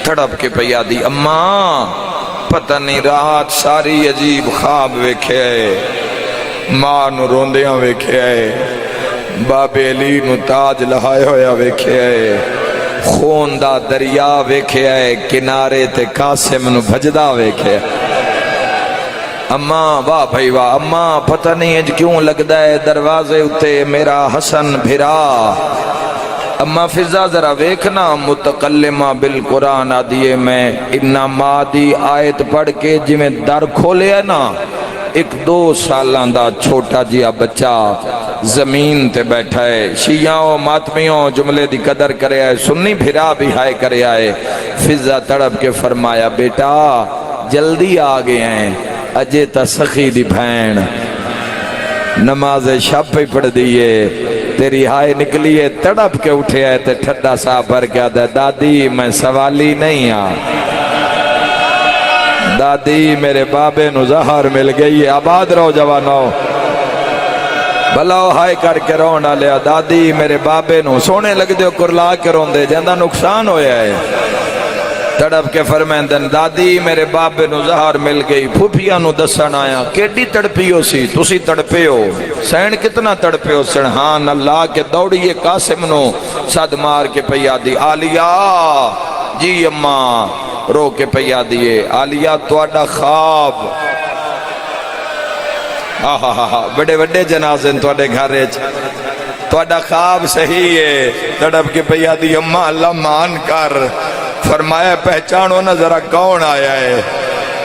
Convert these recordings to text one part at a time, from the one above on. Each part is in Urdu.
تڑپ کے پیا دی اماں پتہ نہیں رات ساری عجیب خواب ویکھے ماں نو روندیاں ویکھے بابے علی نو تاج لہائے ہویا ویکھے خون دا دریا ویکھے کنارے تے قاسم نو بھجدا ویکھے اماں واہ بھائی واہ اماں پتہ نہیں اج کیوں لگدا ہے دروازے اتے میرا حسن بھرا اماں فضا ذرا ویکھنا متکلمہ بالقرآن آدیے میں انہا ماں دی آیت پڑھ کے جی میں در کھولے ہے نا 1-2 سالاں دا چھوٹا جیا بچہ زمین تے بیٹھا ہے شیعوں ماتمیوں جملے دی قدر کرے آئے سنی بھرا بھی ہائے کرے آئے فضا تڑپ کے فرمایا بیٹا جلدی آگئے ہیں اجے تا سخی دی بھین نماز شب پہ پڑھ دیئے تیری ہائے نکلیے تڑپ کے اٹھے آئے تے ٹھڈا سا بھر گیا دے دادی میں سوالی نہیں دادی میرے بابے نو زہر مل گئی ہے آباد رہو جوانو بھلاو ہائے کر کے رونا لیا دادی میرے بابے نو سونے لگ دیو کرلا کے رون دے جاندہ نقصان ہویا ہے تڑپ کے فرمیندن دادی میرے بابے نو زہر مل گئی پھوپیا نو دسن آیا کیڈی تڑپیو سی تسی تڑپیو سین کتنا تڑپیو سنہان اللہ کے دوڑیے قاسم نو صد مار کے پیا دی آلیا جی اماں رو کے پیا دیئے آلیا تواڈا خواب بڑے بڑے جنازن تواڈے گھر رچ تواڈا خواب صحیح ہے تڑپ کے پیا دی اماں اللہ مان کر فرمایا پہچانو نہ ذرا کون آیا ہے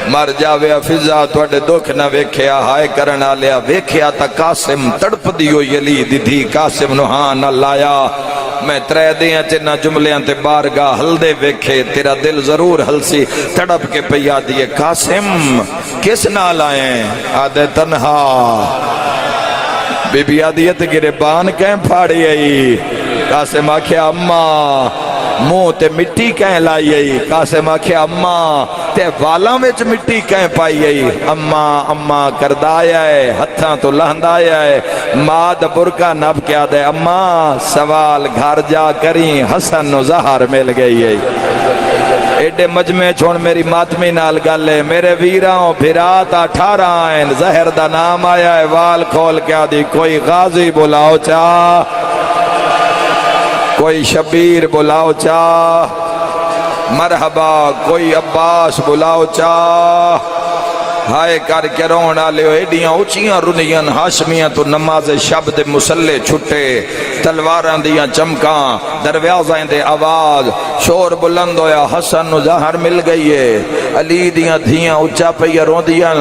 مر جاوے فضا تواڈے دکھ نہ ویکھیا ہائے کرنا لیا ویکھیا تا قاسم تڑپ دیو یلی دی قاسم نو ہاں نہ لایا میں ترے دیاں چنہ جملیاں تے بارگاہ ہل دے ویکھے تیرا دل ضرور ہل سی تڑپ کے پیا دیے قاسم کس نہ لائیں آدھے تنہا بی بی آدیت گربان کہیں پھاڑی آئی قاسم آکھیا اماں منہ تے مٹی کہیں لائی آئی قاسم آکھیا اماں تے والاں وچ مٹی کہیں پائی آئی اماں کردایا ہے ہتھاں تو لہندایا ہے ماں دا برکا نب کیا دے اماں سوال گھر جا کریں حسن نو زہر مل گئی ہے ایڈے مجمع چھوڑ میری ماتمی نال گلے میرے ویراں بھرات 18 آئین زہر دا نام آیا ہے وال کھول کیا دی کوئی غازی بلاؤ چاہ کوئی شبیر بلاؤ چاہ مرحبا کوئی عباس بلاؤ چاہ ہائے کر کے رونا لے ایڈیاں اچھیاں رنیاں ہاشمیاں تو نماز شب دے مسلے چھٹے تلواراں دیاں چمکاں دروازیں دے آواز شور بلند ہویا حسن نو زہر مل گئی ہے علی دیاں دھیاں اچھا پیا رون دیاں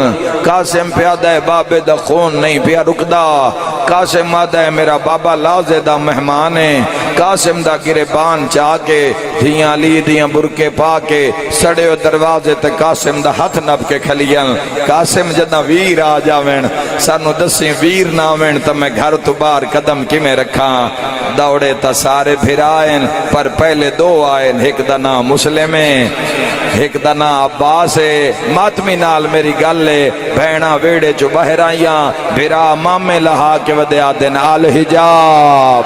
قاسم پیادہ ہے بابے دا خون نہیں پیا رکدا قاسم آدھا ہے میرا بابا لازے دا مہمان ہے قاسم دا گربان چاہ کے دھیاں علی دیاں برکے پا کے سڑے و دروازے تے قاسم دا ہاتھ نب کے کھلیاں قاسم جدہ ویر آ جاوین سانو دسیں ویر ناوین تا میں گھر تو بار قدم کی میں رکھاں دوڑے تا سارے پھر آئین پر پہلے 2 آئین ایک دا نام مسلم ہے ایک دا نام عباس ہے ماتمی نال میری گل ہے بہنا ویڑے جو باہر آئیاں بھرا مامے لہا کے ودے آدن آل حجاب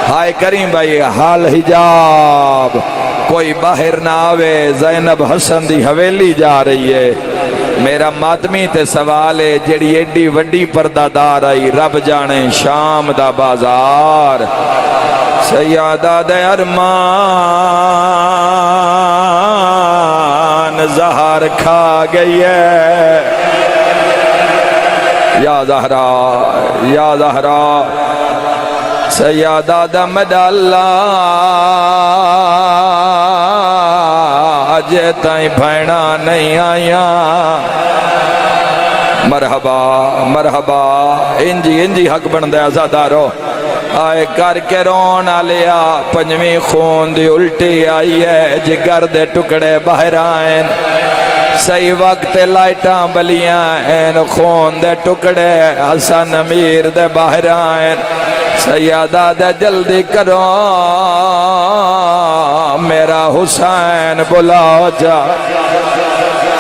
ہائے کریم بھائی حال حجاب کوئی باہر نہ آوے زینب حسن دی حویلی جا رہی ہے میرا ماتمی تے سوال ہے جڑی ایڈی وڈی پردہ دار آئی رب جانے شام دا بازار سیادہ دے ارمان زہر کھا گئی ہے یا زہرا یا زہرا سیادہ دمد اللہ آجے تائیں بھائنا نہیں آیا مرحبا مرحبا انجی حق بندے آزادارو آئے کر کے رونا لیا پنجویں خون دی الٹی آئی ہے جگر دے ٹکڑے باہر آئین صحیح وقت لائٹاں بلیاں این خون دے ٹکڑے حسن امیر دے باہر آئین سیادہ دے جلدی کرو میرا حسین بلاؤ جا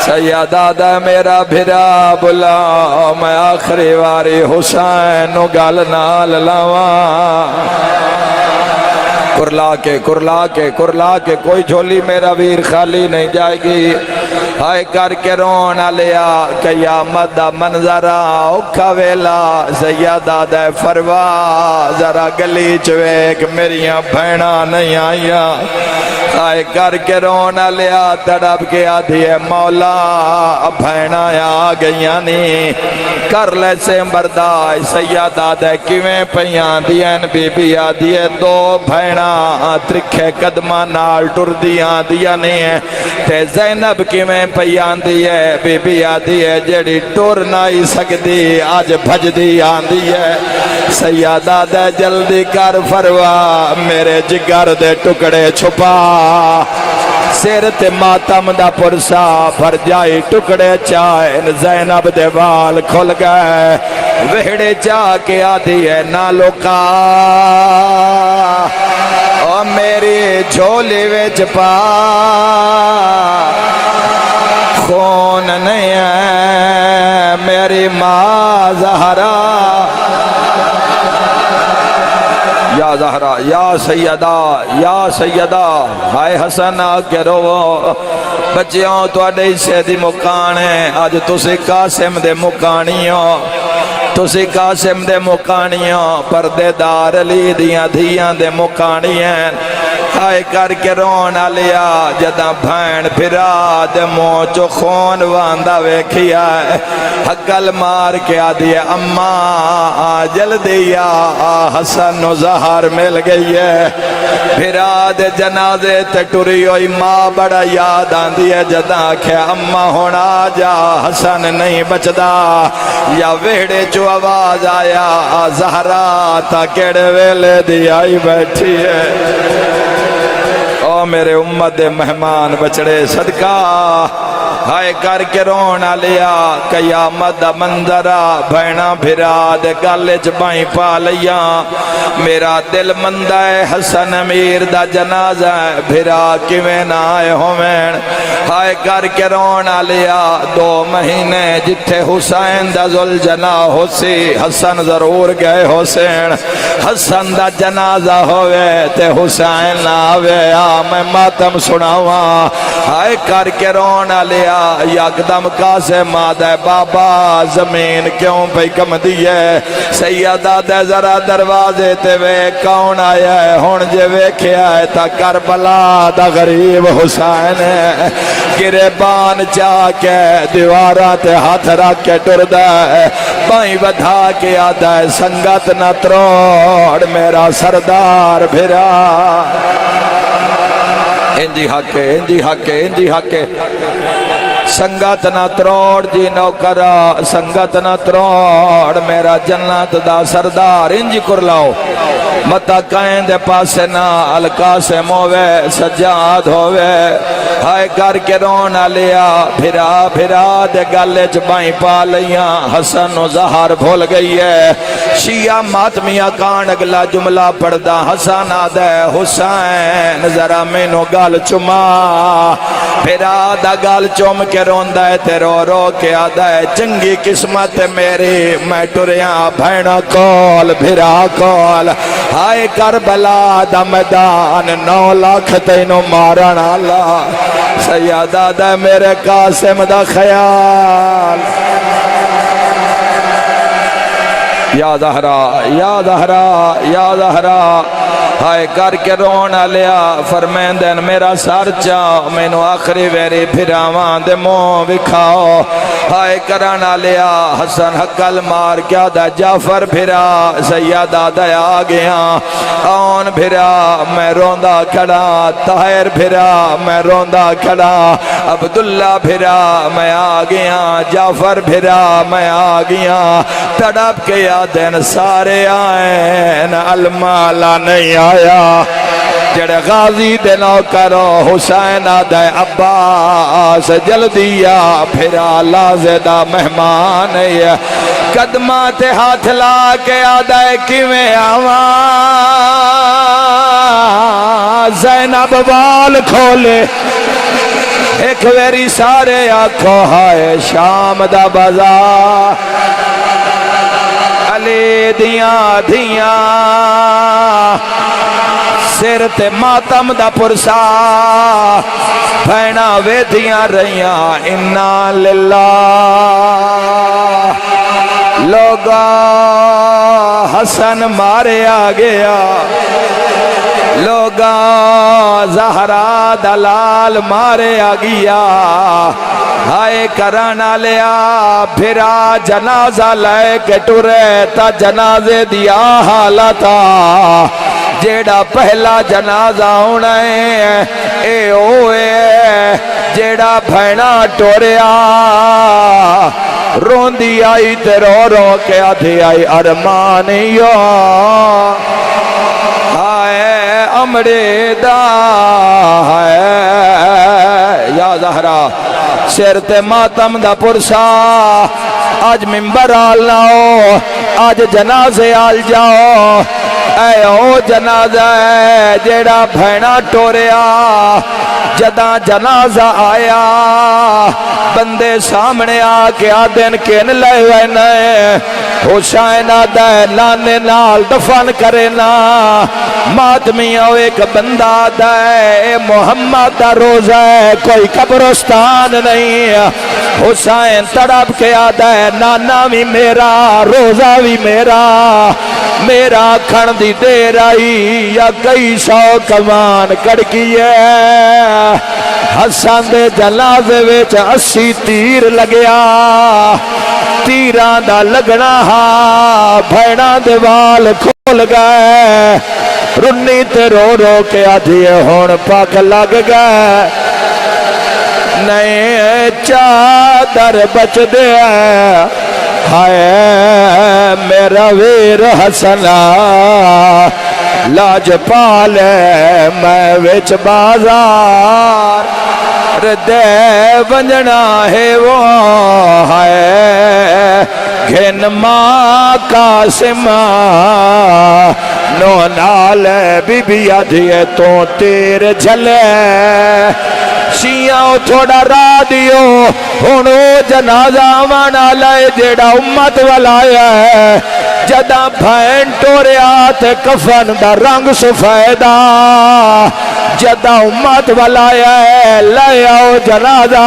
سیادہ دے میرا بھرا بلاؤ میں آخری واری حسین گل نال لاواں کرلا کے کوئی جھولی میرا ویر خالی نہیں جائے گی ہائے کر کے رونا لیا قیامت دا منظرہ اوکھا ویلا سیدہ دے فروا ذرا گلی چویک میریاں بھینا نہیں آئیاں ہائے کر کے رونا لیا تڑپ کے آدھی ہے مولا بھینا آ گئیاں نہیں کر لے سے بردائی سیدہ دے کیویں پیاں دین بی بی آدھی ہے دو بھینا ترکھے قدمہ نال ٹر دیاں دیا نہیں ہے تے زینب کیویں پیاں دی ہے بی بی آدھی ہے جڑی ٹر نہیں سکتی آج بھج دی آندی ہے سیدہ دے جلدی کر فروا میرے جگر دے ٹکڑے چھپا سر تے ماتم دا پرسا بھر جائی ٹکڑے چائے زینب دے وال کھل گئے وہڑے چاہ کے آدھی ہے نہ لوکا او میری جھولی وچ پا خون نہیں ہے میری ماں زہرا یا زہرا یا سیدہ ہائے حسن آکے رو بچیوں تو اڈے سے دی مکان ہے آج تسی قاسم دے مکانیوں تسی قاسم دے مکانیوں پردے دار علی دیاں دھیاں دے مکانیاں ہائے کر کے رونا لیا جدہ بھین پھرا دے موچو خون واندہ ویکھیا ہے حقل مار کے آدھی ہے اماں جلدی یا حسن و زہر مل گئی ہے پھرا دے جنازے تے ٹوری ہوئی ماں بڑا یاد آندی ہے جدہ کہ اماں ہونا جا حسن نہیں بچدا یا ویڑے جو آواز آیا زہرا تا کیڑے ویلے دی آئی بیٹھی ہے او میرے امت دے مہمان بچڑے صدقہ ہائے کر کے رونا لیا قیامت دا منظرہ بھینا بھرا دے گالج بائیں پا لیا میرا دل مندہ ہے حسن امیر دا جنازہ ہے بھرا کیویں نہ آئے ہومین ہائے کر کے رونا لیا 2 مہینے جتھے حسین دا زلجنا ہو سی حسن ضرور گئے حسین حسن دا جنازہ ہوئے تے حسین نہ آوے میں ماتم سناواں ہائے کر کے رونا لیا یکدم کاسے مادہ بابا زمین کیوں پہ کم دیئے سیدہ دے ذرا دروازے تے وے کون آیا ہے ہون جے ویکھیا ہے تا کربلا دا غریب حسین ہے گریبان چاہ کے دیواراں تے ہاتھ رکھ کے ٹردہ ہے بائیں بدھا کے آدھا ہے سنگت نہ تروڑ میرا سردار بھرا انجی حق سنگت نہ تروڑ جی نوکرا سنگت نہ تروڑ میرا جنت دا سردار انجی کر لاؤ متا کائن دے پاسے نہ علقہ سے مووے سجاد ہووے ہائے کر کے رونا لیا پھرا دے گلے چبائیں پا لیاں حسن و زہر بھول گئی ہے شیعہ ماتمیہ کان اگلا جملہ پڑھدا حسن آدھے حسین ذرا مینو گال چما پھرا دا گال چوم کے روندہ ہے تے رو رو کے آدھا ہے چنگی قسمت میری میں ٹریاں بھینا کول بھرا کول ہائے کربلا دا میدان 9 لاکھ تینو مارن اللہ سیدہ دا میرے قاسم دا خیال یا زہرا ہائے کر کے رونا لیا فرمین دین میرا سر چاہ مینو آخری ویری پھراوان دے موں بکھاؤ ہائے کرانا لیا حسن حقل مار کیا دا جعفر پھرا سیدہ دیا آگیا آن پھرا میں روندہ کھڑا طاہر پھرا میں روندہ کھڑا عبداللہ پھرا میں آگیا جعفر پھرا میں آگیا تڑپ کے یادن سارے آئین المالا نہیں آیا جڑے غازی دے نوکرو حسین آدھے عباس جلدیا پھرا لازدہ مہمان ہے قدمہ تے ہاتھ لا کے آدھے کیویں آواں زینب وال کھولے ایک ویری سارے آنکھوں ہائے شام دا بازار علی دیاں سر تے ماتم دا پرسا بھینا ویدیاں رہیاں انا للہ لوگا حسن مارے آ گیا لوگا زہرا دلال مارے آ گیا ہائے کرانا لیا پھرا جنازہ لے کے ٹورے تا جنازے دیا حالتا جیڑا پہلا جنازہ ہونا ہے اے اوے جیڑا بھینا ٹوریا روندی آئی تے رو رو کے آدھی آئی ارمانیو ہائے امرے دا ہے یا زہرا سر تے ماتم دا پرسا آج ممبر آل لاؤ آج جنازے آل جاؤ اے او جنازہ ہے جیڑا بھینا ٹوریا جداں جنازہ آیا بندے سامنے آ کے آدن کین لے وینے حسین آدھے لانے نال دفن کرنا ماتمیاں ایک بندہ آدھے محمد دا روزہ ہے کوئی قبرستان نہیں حسین تڑپ کے آدھے نانا بھی میرا روزہ بھی میرا کھن دی دیر آئی یا کئی سو کمان کڑکی ہے حسن دے جنازے وچ 80 تیر لگیا تیران دا لگنا ہا بھینا دے وال کھول گئے رنی تے رو رو کے آدھیے ہون پاک لگ گئے نئے چادر بچ دے ہائے میرا ویر حسنا لاج پالے میں وچ بازار دے ونجنا ہے وہ ہے گھن ماں قاسم نو نال بی بی آدھیے تو تیر جھلے شیعہ تھوڑا را دیو ہونو جنازہ وانا لائے جیڑا امت والایا ہے جدہ بھین ٹوریات کفن دا رنگ سفیدہ جدہ امت والایا ہے لائے آؤ جنازہ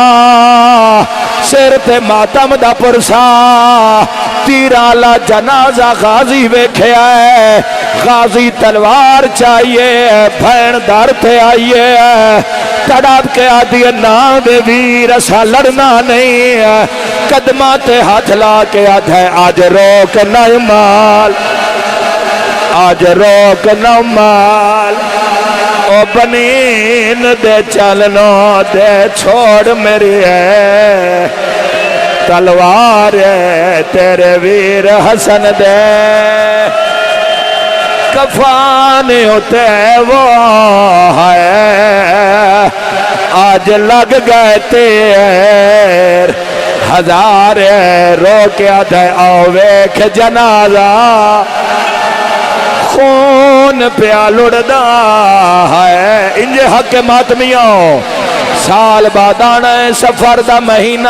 سر تے ماتم دا پرسا تیرالا جنازہ غازی ویکھے آئے غازی تلوار چاہیے بھین دار تے آئیے تڑاپ کے آدھی نا دے ویر اسا لڑنا نہیں قدمات ہاتھ لا کے آدھے آج روک نعمال آج روک نعمال او بنین دے چلنو دے چھوڑ میری ہے تلوار ہے تیرے ویر حسن دے کفان ہوتے وہ ہے آج لگ گئے تیر ہزار رو کے آدھے آؤ ویکھ جنازہ خون پیا لڑدا ہے انجے حق ماتمیوں سال بعد آنا سفر دا مہینہ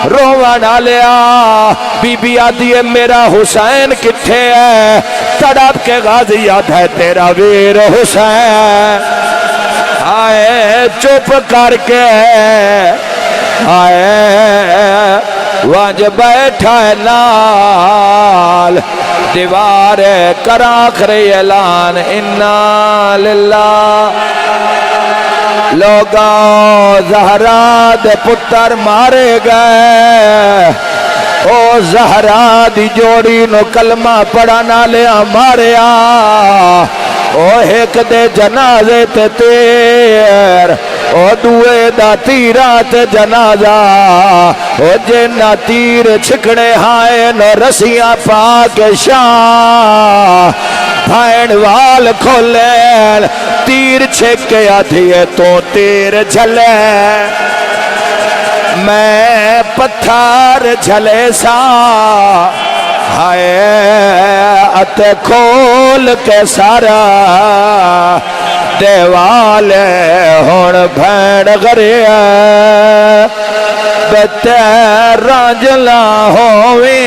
روانا لیا بی بی آدھی ہے میرا حسین کٹھے ہے تڑپ کے غازی یاد ہے تیرا ویر حسین آئے چپ کر کے آئے وانج بیٹھا ہے نال دیوار کر آخر اعلان انا للہ لوگا زہرا دے پتر مارے گئے او زہرا دی جوڑی نو کلمہ پڑھانا لیا ماریا او ایک دے جنازے تے تیر او دوے دا تیرات جنازہ او جنہ تیر چھکڑے ہائے نو رسیاں پاک شاہ بھائن وال کھولین تیر چھکے آدھیے تو تیر جھلے میں پتھر جھلے سا ہائے ات کھول کے سارا دیوال ہون بھین غریہ بتے رانجلا ہوئے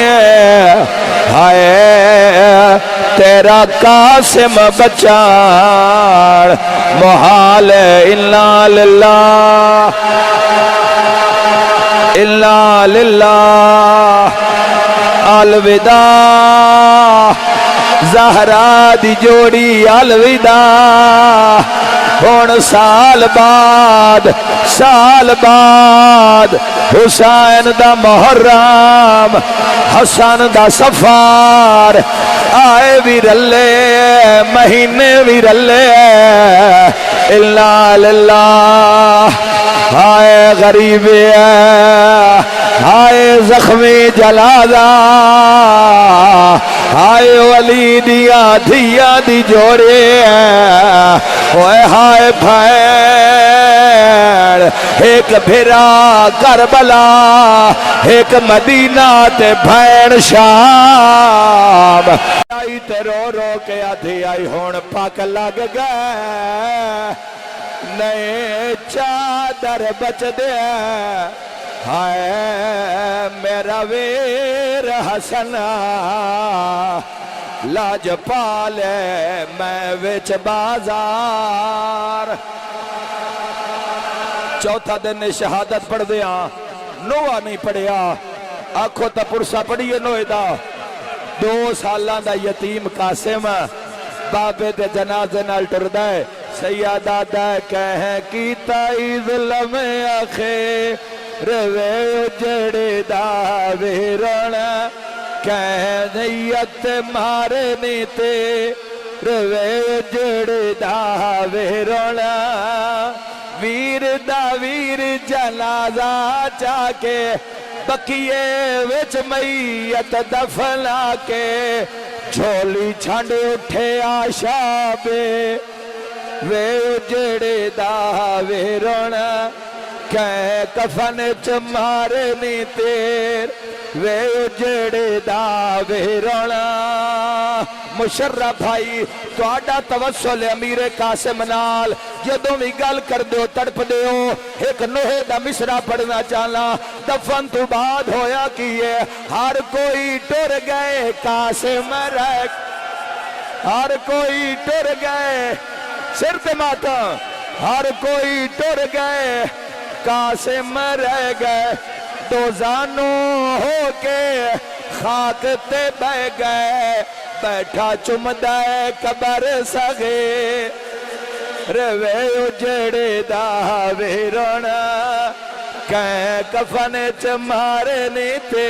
ہائے تیرا قاسم بچان محال الا للہ الا للہ الوداع زہرا دی جوڑی الوداع ہون سال بعد حسین دا محرم حسن دا سفار آئے بھی رلے مہینے بھی رلے الا للہ ہائے غریب ہائے زخمی جلالہ ہائے ولی دیا دھیا دی جوڑے اوے ہائے بھائر ایک بھیرا کربلا ایک مدینہ تے بھائر شام آئی تے رو رو کے آدھی آئی ہون پاک لگ گئے نئے چادر بچ دے ہائے میرا ویر حسن لاج پالے میں وچ بازار چوتھا دن شہادت پڑھ دیا نوہ نہیں پڑھیا آنکھوں تا پرسا پڑھیے نوہ دا 2 سالاں دا یتیم قاسم بابے دے جنازے نال ٹردہ ہے سیادہ دا کہیں کیتا ای ظلم آخے روے اجڑے دا ویرنا کہیں نیت مارنی تے روے اجڑے دا ویرنا ویر دا ویر جنازہ چاکے بکیے وچ میت دفنا کے جھولی چھنڈ اٹھے آشا بے وے اجڑے دا ویرنا کہیں کفن چمارنی تیر وے اجڑے دا ویرنا مشرف بھائی تو آڈا توسل امیر قاسم نال جدوں بھی گل کر دیو تڑپ دیو ایک نوہے دا مصرع پڑھنا چاہنا دفن تو بعد ہویا کیے ہر کوئی ٹر گئے قاسم رکھ ہر کوئی ٹر گئے سر پہ ماتا ہر کوئی ٹر گئے قاسم رہ گئے دوزانوں ہو کے خاک تے بہ گئے بیٹھا چمدہ قبر سگے روے اجڑے دا ویرنا کہیں کفن چمارنی تے